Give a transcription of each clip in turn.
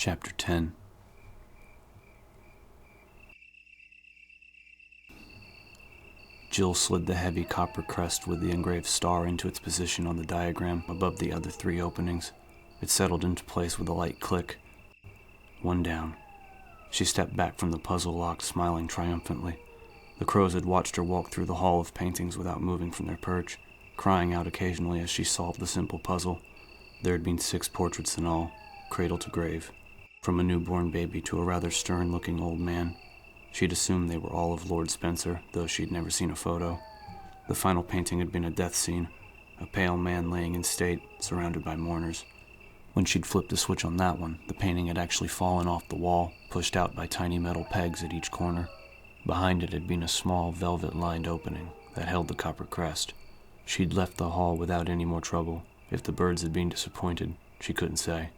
Chapter 10. Jill slid the heavy copper crest with the engraved star into its position on the diagram above the other three openings. It settled into place with a light click. One down. She stepped back from the puzzle lock, smiling triumphantly. The crows had watched her walk through the hall of paintings without moving from their perch, crying out occasionally as she solved the simple puzzle. There had been 6 portraits in all, cradle to grave. From a newborn baby to a rather stern-looking old man. She'd assumed they were all of Lord Spencer, though she'd never seen a photo. The final painting had been a death scene, a pale man laying in state, surrounded by mourners. When she'd flipped the switch on that one, the painting had actually fallen off the wall, pushed out by tiny metal pegs at each corner. Behind it had been a small, velvet-lined opening that held the copper crest. She'd left the hall without any more trouble. If the birds had been disappointed, she couldn't say.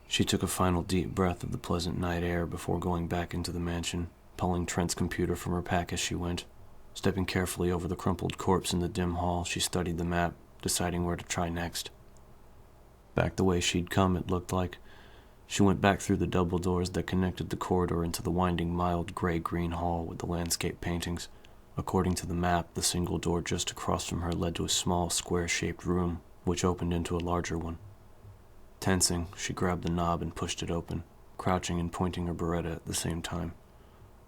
She took a final deep breath of the pleasant night air before going back into the mansion, pulling Trent's computer from her pack as she went. Stepping carefully over the crumpled corpse in the dim hall, she studied the map, deciding where to try next. Back the way she'd come, it looked like. She went back through the double doors that connected the corridor into the winding, mild gray-green hall with the landscape paintings. According to the map, the single door just across from her led to a small, square-shaped room, which opened into a larger one. Tensing, she grabbed the knob and pushed it open, crouching and pointing her Beretta at the same time.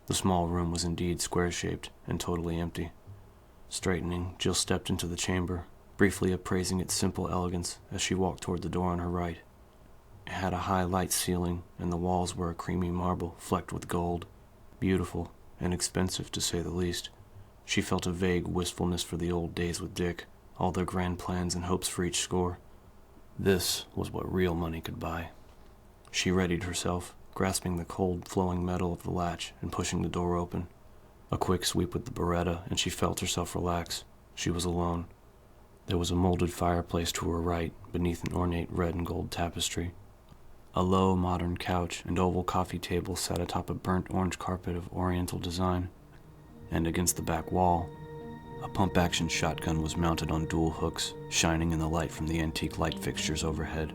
The small room was indeed square-shaped and totally empty. Straightening, Jill stepped into the chamber, briefly appraising its simple elegance as she walked toward the door on her right. It had a high light ceiling, and the walls were a creamy marble flecked with gold. Beautiful and expensive, to say the least. She felt a vague wistfulness for the old days with Dick, all their grand plans and hopes for each score. This was what real money could buy. She readied herself, grasping the cold, flowing metal of the latch and pushing the door open. A quick sweep with the Beretta, and she felt herself relax. She was alone. There was a molded fireplace to her right, beneath an ornate red and gold tapestry. A low, modern couch and oval coffee table sat atop a burnt orange carpet of oriental design. And against the back wall, a pump-action shotgun was mounted on dual hooks, shining in the light from the antique light fixtures overhead.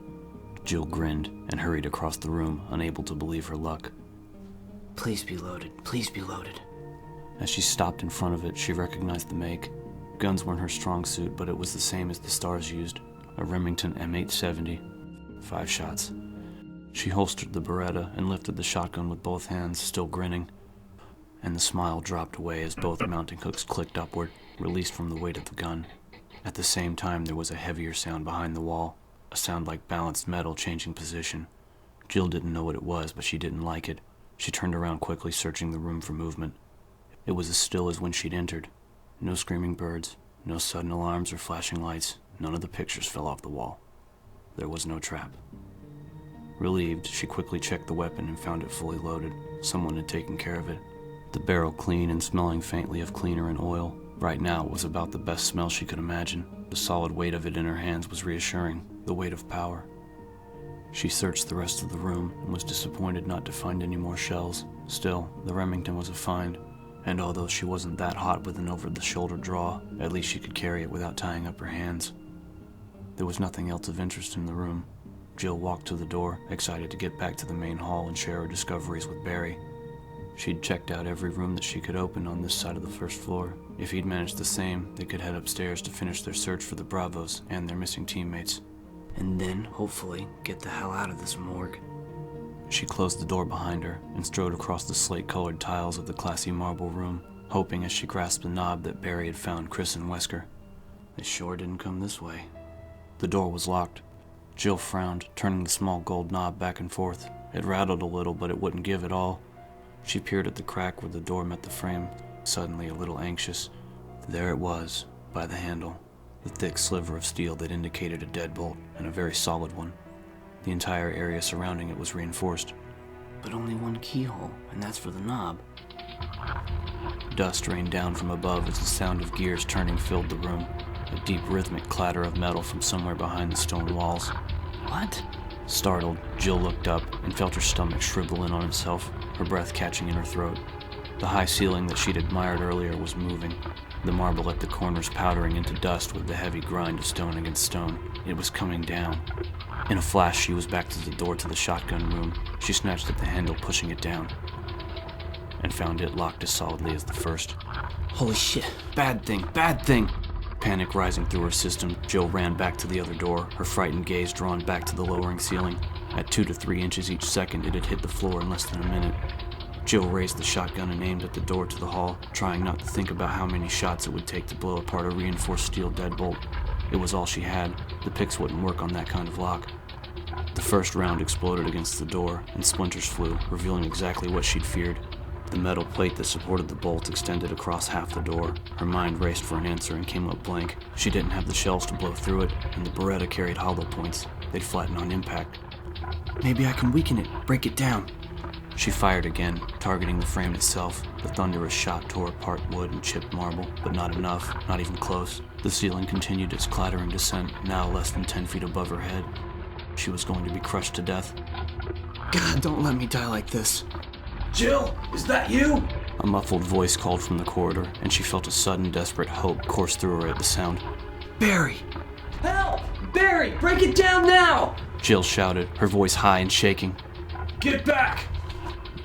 Jill grinned and hurried across the room, unable to believe her luck. Please be loaded. Please be loaded. As she stopped in front of it, she recognized the make. Guns weren't her strong suit, but it was the same as the S.t.a.r.s used, a Remington M870. 5 shots. She holstered the Beretta and lifted the shotgun with both hands, still grinning. And the smile dropped away as both mounting hooks clicked upward, released from the weight of the gun. At the same time, there was a heavier sound behind the wall, a sound like balanced metal changing position. Jill didn't know what it was, but she didn't like it. She turned around quickly, searching the room for movement. It was as still as when she'd entered. No screaming birds, no sudden alarms or flashing lights. None of the pictures fell off the wall. There was no trap. Relieved, she quickly checked the weapon and found it fully loaded. Someone had taken care of it. The barrel clean and smelling faintly of cleaner and oil. Right now, it was about the best smell she could imagine. The solid weight of it in her hands was reassuring, the weight of power. She searched the rest of the room and was disappointed not to find any more shells. Still, the Remington was a find, and although she wasn't that hot with an over-the-shoulder draw, at least she could carry it without tying up her hands. There was nothing else of interest in the room. Jill walked to the door, excited to get back to the main hall and share her discoveries with Barry. She'd checked out every room that she could open on this side of the first floor. If he'd managed the same, they could head upstairs to finish their search for the Bravos and their missing teammates. And then, hopefully, get the hell out of this morgue. She closed the door behind her and strode across the slate-colored tiles of the classy marble room, hoping as she grasped the knob that Barry had found Chris and Wesker. They sure didn't come this way. The door was locked. Jill frowned, turning the small gold knob back and forth. It rattled a little, but it wouldn't give at all. She peered at the crack where the door met the frame, suddenly a little anxious. There it was, by the handle, the thick sliver of steel that indicated a deadbolt, and a very solid one. The entire area surrounding it was reinforced. But only one keyhole, and that's for the knob. Dust rained down from above as the sound of gears turning filled the room, a deep rhythmic clatter of metal from somewhere behind the stone walls. What? Startled, Jill looked up and felt her stomach shrivel in on itself, her breath catching in her throat. The high ceiling that she'd admired earlier was moving. the marble at the corners powdering into dust with the heavy grind of stone against stone. It was coming down. In a flash, she was back to the door to the shotgun room. She snatched at the handle, pushing it down, and found it locked as solidly as the first. Holy shit. Bad thing, bad thing! Panic rising through her system, Jill ran back to the other door, her frightened gaze drawn back to the lowering ceiling. At 2 to 3 inches each second, it had hit the floor in less than a minute. Jill raised the shotgun and aimed at the door to the hall, trying not to think about how many shots it would take to blow apart a reinforced steel deadbolt. It was all she had. The picks wouldn't work on that kind of lock. The first round exploded against the door, and splinters flew, revealing exactly what she'd feared. The metal plate that supported the bolt extended across half the door. Her mind raced for an answer and came up blank. She didn't have the shells to blow through it, and the Beretta carried hollow points. They'd flatten on impact. Maybe I can weaken it, break it down. She fired again, targeting the frame itself. The thunderous shot tore apart wood and chipped marble, but not enough, not even close. The ceiling continued its clattering descent, now less than 10 feet above her head. She was going to be crushed to death. God, don't let me die like this. Jill, is that you? A muffled voice called from the corridor, and she felt a sudden, desperate hope course through her at the sound. Barry! Help! Barry, break it down now! Jill shouted, her voice high and shaking. Get back!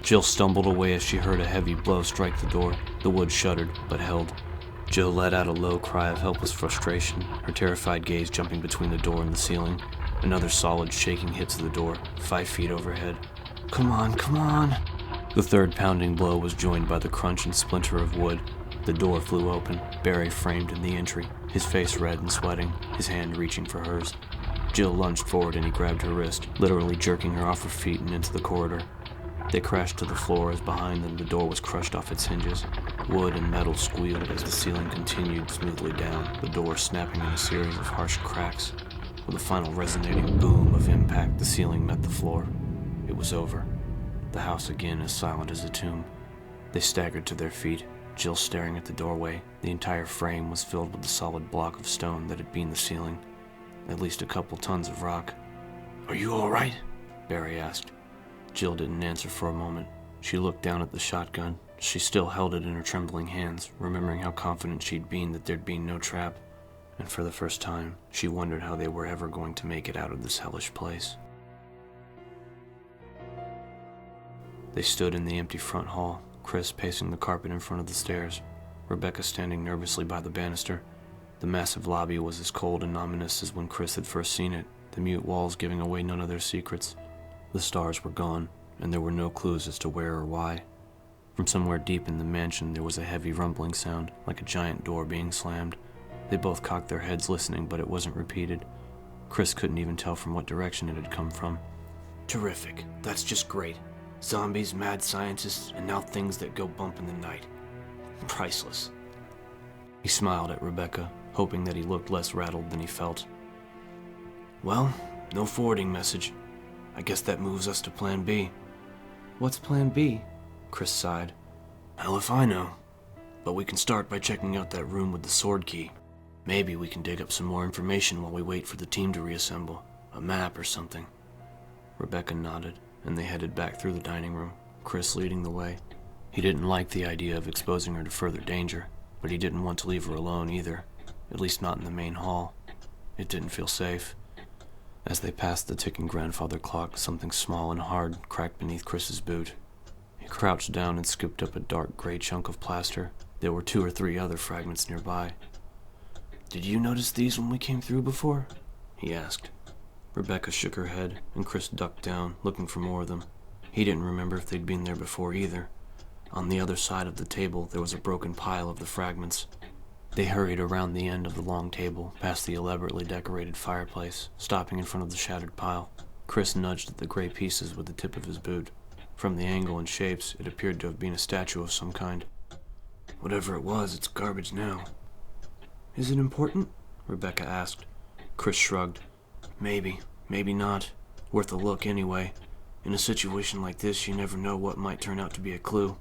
Jill stumbled away as she heard a heavy blow strike the door. The wood shuddered, but held. Jill let out a low cry of helpless frustration, her terrified gaze jumping between the door and the ceiling. Another solid, shaking hit to the door, 5 feet overhead. Come on, come on. The third pounding blow was joined by the crunch and splinter of wood. The door flew open, Barry framed in the entry, his face red and sweating, his hand reaching for hers. Jill lunged forward and he grabbed her wrist, literally jerking her off her feet and into the corridor. They crashed to the floor as behind them the door was crushed off its hinges. Wood and metal squealed as the ceiling continued smoothly down, the door snapping in a series of harsh cracks. With a final resonating boom of impact, the ceiling met the floor. It was over. The house again as silent as a tomb. They staggered to their feet, Jill staring at the doorway. The entire frame was filled with the solid block of stone that had been the ceiling. At least a couple tons of rock. Are you all right? Barry asked. Jill didn't answer for a moment. She looked down at the shotgun. She still held it in her trembling hands, remembering how confident she'd been that there'd been no trap. And for the first time, she wondered how they were ever going to make it out of this hellish place. They stood in the empty front hall, Chris pacing the carpet in front of the stairs, Rebecca standing nervously by the banister. The massive lobby was as cold and ominous as when Chris had first seen it, the mute walls giving away none of their secrets. The stars were gone, and there were no clues as to where or why. From somewhere deep in the mansion there was a heavy rumbling sound, like a giant door being slammed. They both cocked their heads listening, but it wasn't repeated. Chris couldn't even tell from what direction it had come from. Terrific. That's just great. Zombies, mad scientists, and now things that go bump in the night. Priceless. He smiled at Rebecca, hoping that he looked less rattled than he felt. Well, no forwarding message. I guess that moves us to Plan B. What's Plan B? Chris sighed. Hell if I know. But we can start by checking out that room with the sword key. Maybe we can dig up some more information while we wait for the team to reassemble. A map or something. Rebecca nodded, and they headed back through the dining room, Chris leading the way. He didn't like the idea of exposing her to further danger, but he didn't want to leave her alone either, at least not in the main hall. It didn't feel safe. As they passed the ticking grandfather clock, something small and hard cracked beneath Chris's boot. He crouched down and scooped up a dark gray chunk of plaster. There were 2 or 3 other fragments nearby. Did you notice these when we came through before? He asked. Rebecca shook her head, and Chris ducked down, looking for more of them. He didn't remember if they'd been there before either. On the other side of the table, there was a broken pile of the fragments. They hurried around the end of the long table, past the elaborately decorated fireplace, stopping in front of the shattered pile. Chris nudged at the gray pieces with the tip of his boot. From the angle and shapes, it appeared to have been a statue of some kind. Whatever it was, it's garbage now. Is it important? Rebecca asked. Chris shrugged. Maybe, maybe not. Worth a look anyway. In a situation like this, you never know what might turn out to be a clue.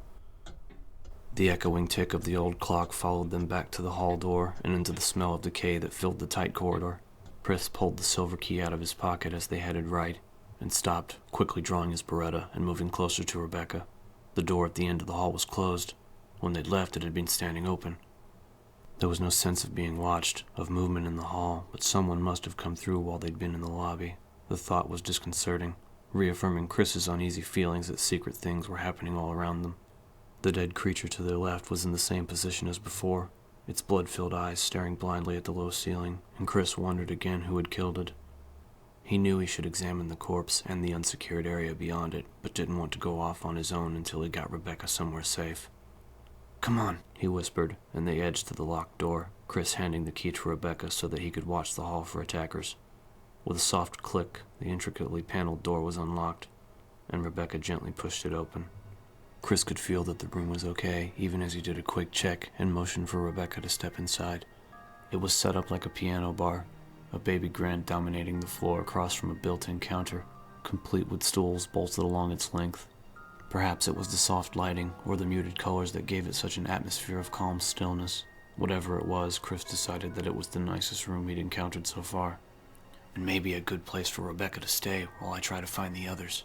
The echoing tick of the old clock followed them back to the hall door and into the smell of decay that filled the tight corridor. Chris pulled the silver key out of his pocket as they headed right, and stopped, quickly drawing his Beretta and moving closer to Rebecca. The door at the end of the hall was closed. When they'd left, it had been standing open. There was no sense of being watched, of movement in the hall, but someone must have come through while they'd been in the lobby. The thought was disconcerting, reaffirming Chris's uneasy feelings that secret things were happening all around them. The dead creature to their left was in the same position as before, its blood-filled eyes staring blindly at the low ceiling, and Chris wondered again who had killed it. He knew he should examine the corpse and the unsecured area beyond it, but didn't want to go off on his own until he got Rebecca somewhere safe. "Come on," he whispered, and they edged to the locked door, Chris handing the key to Rebecca so that he could watch the hall for attackers. With a soft click, the intricately paneled door was unlocked, and Rebecca gently pushed it open. Chris could feel that the room was okay, even as he did a quick check and motioned for Rebecca to step inside. It was set up like a piano bar, a baby grand dominating the floor across from a built-in counter, complete with stools bolted along its length. Perhaps it was the soft lighting or the muted colors that gave it such an atmosphere of calm stillness. Whatever it was, Chris decided that it was the nicest room he'd encountered so far. And maybe a good place for Rebecca to stay while I try to find the others.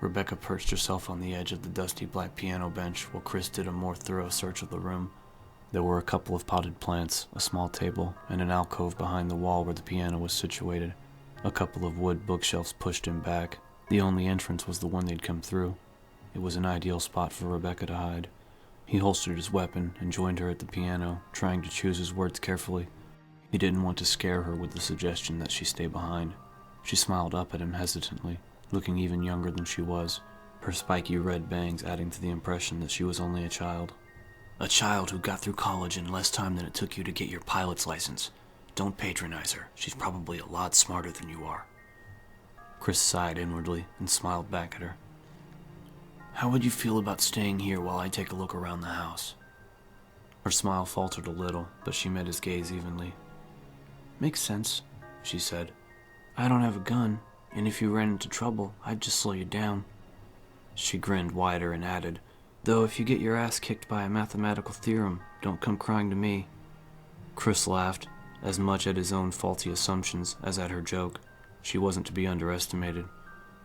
Rebecca perched herself on the edge of the dusty black piano bench while Chris did a more thorough search of the room. There were a couple of potted plants, a small table, and an alcove behind the wall where the piano was situated. A couple of wood bookshelves pushed him back. The only entrance was the one they'd come through. It was an ideal spot for Rebecca to hide. He holstered his weapon and joined her at the piano, trying to choose his words carefully. He didn't want to scare her with the suggestion that she stay behind. She smiled up at him hesitantly, looking even younger than she was, her spiky red bangs adding to the impression that she was only a child. "A child who got through college in less time than it took you to get your pilot's license. Don't patronize her. She's probably a lot smarter than you are." Chris sighed inwardly and smiled back at her. "How would you feel about staying here while I take a look around the house?" Her smile faltered a little, but she met his gaze evenly. "Makes sense," she said. "I don't have a gun, and if you ran into trouble, I'd just slow you down." She grinned wider and added, "Though if you get your ass kicked by a mathematical theorem, don't come crying to me." Chris laughed, as much at his own faulty assumptions as at her joke. She wasn't to be underestimated.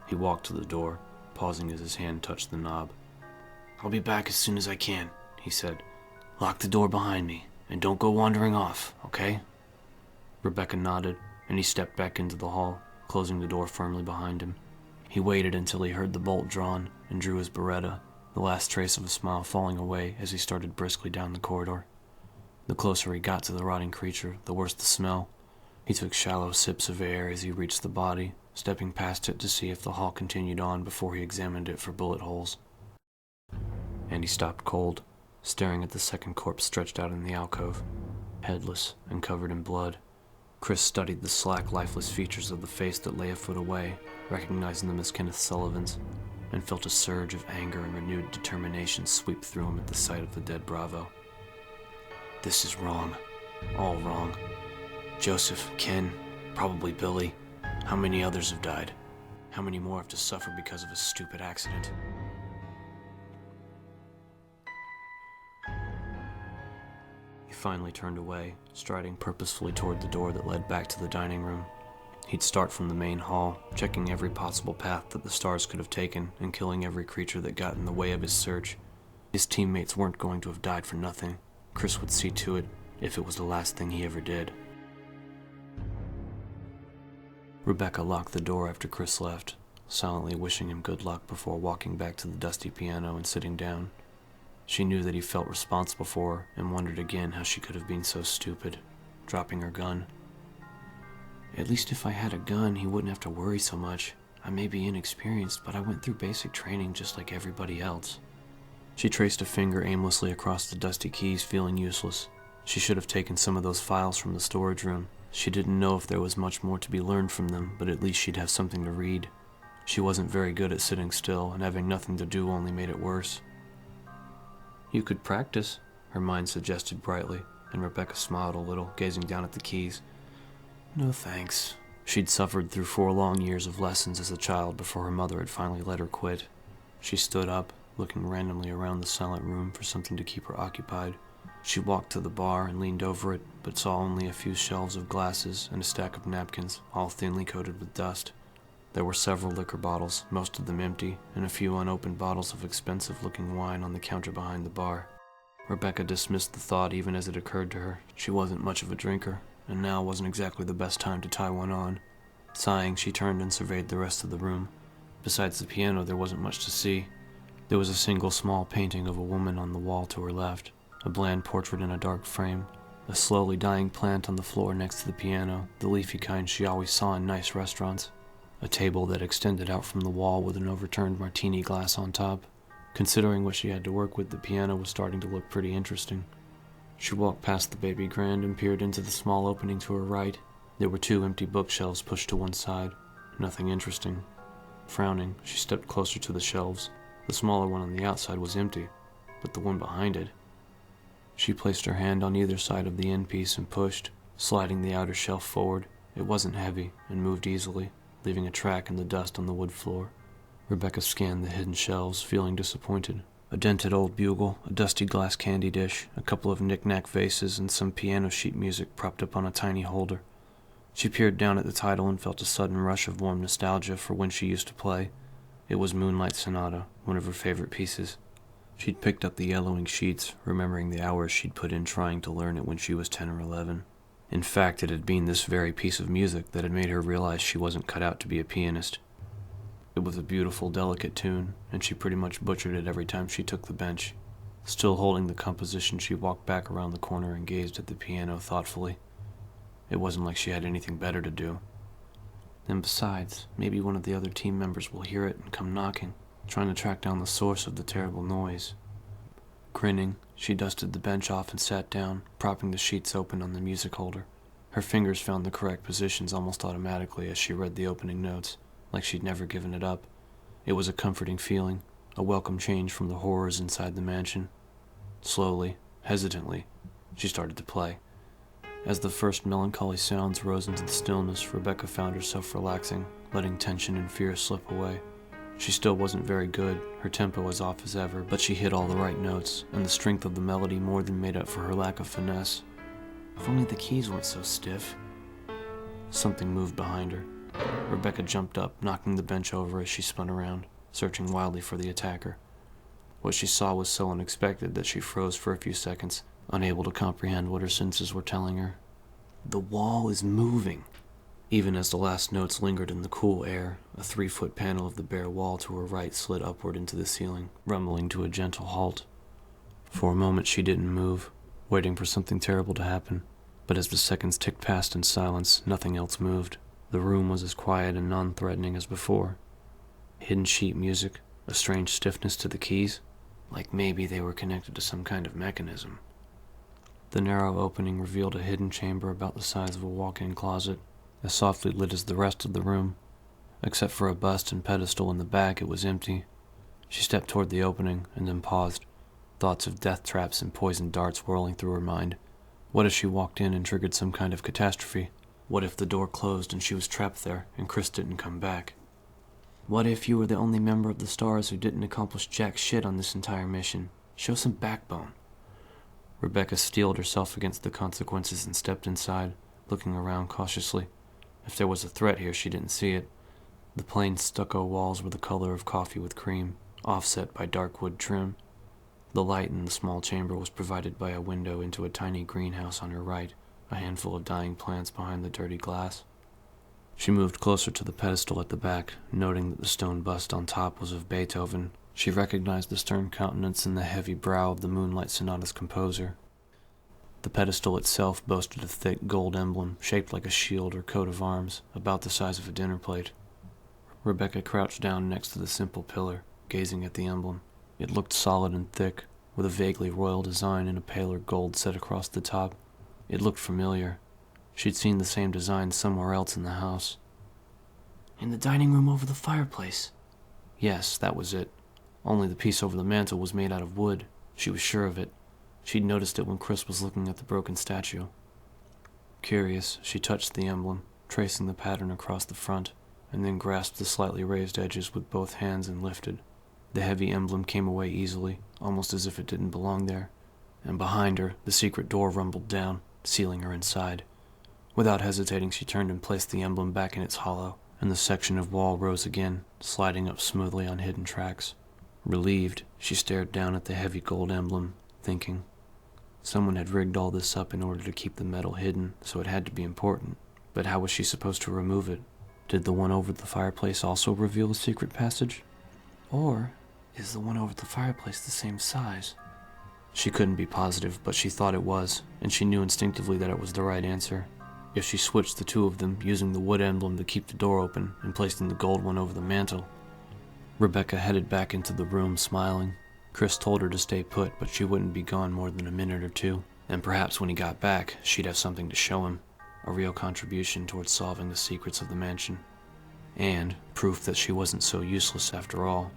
He walked to the door, pausing as his hand touched the knob. "I'll be back as soon as I can," he said. "Lock the door behind me, and don't go wandering off, okay?" Rebecca nodded, and he stepped back into the hall, closing the door firmly behind him. He waited until he heard the bolt drawn and drew his Beretta, the last trace of a smile falling away as he started briskly down the corridor. The closer he got to the rotting creature, the worse the smell. He took shallow sips of air as he reached the body, stepping past it to see if the hall continued on before he examined it for bullet holes. And he stopped cold, staring at the second corpse stretched out in the alcove, headless and covered in blood. Chris studied the slack, lifeless features of the face that lay a foot away, recognizing them as Kenneth Sullivan's, and felt a surge of anger and renewed determination sweep through him at the sight of the dead Bravo. This is wrong. All wrong. Joseph, Ken, probably Billy. How many others have died? How many more have to suffer because of a stupid accident? He finally turned away, striding purposefully toward the door that led back to the dining room. He'd start from the main hall, checking every possible path that the S.t.a.r.s could have taken and killing every creature that got in the way of his search. His teammates weren't going to have died for nothing. Chris would see to it if it was the last thing he ever did. Rebecca locked the door after Chris left, silently wishing him good luck before walking back to the dusty piano and sitting down. She knew that he felt responsible for her and wondered again how she could have been so stupid, dropping her gun. At least if I had a gun, he wouldn't have to worry so much. I may be inexperienced, but I went through basic training just like everybody else. She traced a finger aimlessly across the dusty keys, feeling useless. She should have taken some of those files from the storage room. She didn't know if there was much more to be learned from them, but at least she'd have something to read. She wasn't very good at sitting still, and having nothing to do only made it worse. "You could practice," her mind suggested brightly, and Rebecca smiled a little, gazing down at the keys. "No thanks." She'd suffered through 4 long years of lessons as a child before her mother had finally let her quit. She stood up, looking randomly around the silent room for something to keep her occupied. She walked to the bar and leaned over it, but saw only a few shelves of glasses and a stack of napkins, all thinly coated with dust. There were several liquor bottles, most of them empty, and a few unopened bottles of expensive-looking wine on the counter behind the bar. Rebecca dismissed the thought even as it occurred to her. She wasn't much of a drinker, and now wasn't exactly the best time to tie one on. Sighing, she turned and surveyed the rest of the room. Besides the piano, there wasn't much to see. There was a single small painting of a woman on the wall to her left, a bland portrait in a dark frame, a slowly dying plant on the floor next to the piano, the leafy kind she always saw in nice restaurants, a table that extended out from the wall with an overturned martini glass on top. Considering what she had to work with, the piano was starting to look pretty interesting. She walked past the baby grand and peered into the small opening to her right. There were 2 empty bookshelves pushed to one side. Nothing interesting. Frowning, she stepped closer to the shelves. The smaller one on the outside was empty, but the one behind it... She placed her hand on either side of the end piece and pushed, sliding the outer shelf forward. It wasn't heavy and moved easily, leaving a track in the dust on the wood floor. Rebecca scanned the hidden shelves, feeling disappointed. A dented old bugle, a dusty glass candy dish, a couple of knick-knack vases, and some piano sheet music propped up on a tiny holder. She peered down at the title and felt a sudden rush of warm nostalgia for when she used to play. It was Moonlight Sonata, one of her favorite pieces. She'd picked up the yellowing sheets, remembering the hours she'd put in trying to learn it when she was 10 or 11. In fact, it had been this very piece of music that had made her realize she wasn't cut out to be a pianist. It was a beautiful, delicate tune, and she pretty much butchered it every time she took the bench. Still holding the composition, she walked back around the corner and gazed at the piano thoughtfully. It wasn't like she had anything better to do. And besides, maybe one of the other team members will hear it and come knocking, trying to track down the source of the terrible noise. Grinning, she dusted the bench off and sat down, propping the sheets open on the music holder. Her fingers found the correct positions almost automatically as she read the opening notes, like she'd never given it up. It was a comforting feeling, a welcome change from the horrors inside the mansion. Slowly, hesitantly, she started to play. As the first melancholy sounds rose into the stillness, Rebecca found herself relaxing, letting tension and fear slip away. She still wasn't very good, her tempo was off as ever, but she hit all the right notes, and the strength of the melody more than made up for her lack of finesse. If only the keys weren't so stiff. Something moved behind her. Rebecca jumped up, knocking the bench over as she spun around, searching wildly for the attacker. What she saw was so unexpected that she froze for a few seconds, unable to comprehend what her senses were telling her. The wall is moving. Even as the last notes lingered in the cool air, a 3-foot panel of the bare wall to her right slid upward into the ceiling, rumbling to a gentle halt. For a moment she didn't move, waiting for something terrible to happen, but as the seconds ticked past in silence, nothing else moved. The room was as quiet and non-threatening as before. Hidden sheet music, a strange stiffness to the keys, like maybe they were connected to some kind of mechanism. The narrow opening revealed a hidden chamber about the size of a walk-in closet, as softly lit as the rest of the room. Except for a bust and pedestal in the back, it was empty. She stepped toward the opening, and then paused, thoughts of death traps and poisoned darts whirling through her mind. What if she walked in and triggered some kind of catastrophe? What if the door closed and she was trapped there, and Chris didn't come back? What if you were the only member of the S.t.a.r.s who didn't accomplish jack shit on this entire mission? Show some backbone. Rebecca steeled herself against the consequences and stepped inside, looking around cautiously. If there was a threat here, she didn't see it. The plain stucco walls were the color of coffee with cream, offset by dark wood trim. The light in the small chamber was provided by a window into a tiny greenhouse on her right, a handful of dying plants behind the dirty glass. She moved closer to the pedestal at the back, noting that the stone bust on top was of Beethoven. She recognized the stern countenance and the heavy brow of the Moonlight Sonata's composer. The pedestal itself boasted a thick gold emblem, shaped like a shield or coat of arms, about the size of a dinner plate. Rebecca crouched down next to the simple pillar, gazing at the emblem. It looked solid and thick, with a vaguely royal design in a paler gold set across the top. It looked familiar. She'd seen the same design somewhere else in the house. In the dining room over the fireplace. Yes, that was it. Only the piece over the mantel was made out of wood. She was sure of it. She'd noticed it when Chris was looking at the broken statue. Curious, she touched the emblem, tracing the pattern across the front, and then grasped the slightly raised edges with both hands and lifted. The heavy emblem came away easily, almost as if it didn't belong there, and behind her, the secret door rumbled down, sealing her inside. Without hesitating, she turned and placed the emblem back in its hollow, and the section of wall rose again, sliding up smoothly on hidden tracks. Relieved, she stared down at the heavy gold emblem, thinking, Someone had rigged all this up in order to keep the metal hidden, so it had to be important. But how was she supposed to remove it? Did the one over the fireplace also reveal a secret passage? Or is the one over the fireplace the same size? She couldn't be positive, but she thought it was, and she knew instinctively that it was the right answer. If she switched the two of them, using the wood emblem to keep the door open and placing the gold one over the mantel. Rebecca headed back into the room, smiling. Chris told her to stay put, but she wouldn't be gone more than a minute or two, and perhaps when he got back, she'd have something to show him, a real contribution towards solving the secrets of the mansion. And proof that she wasn't so useless after all.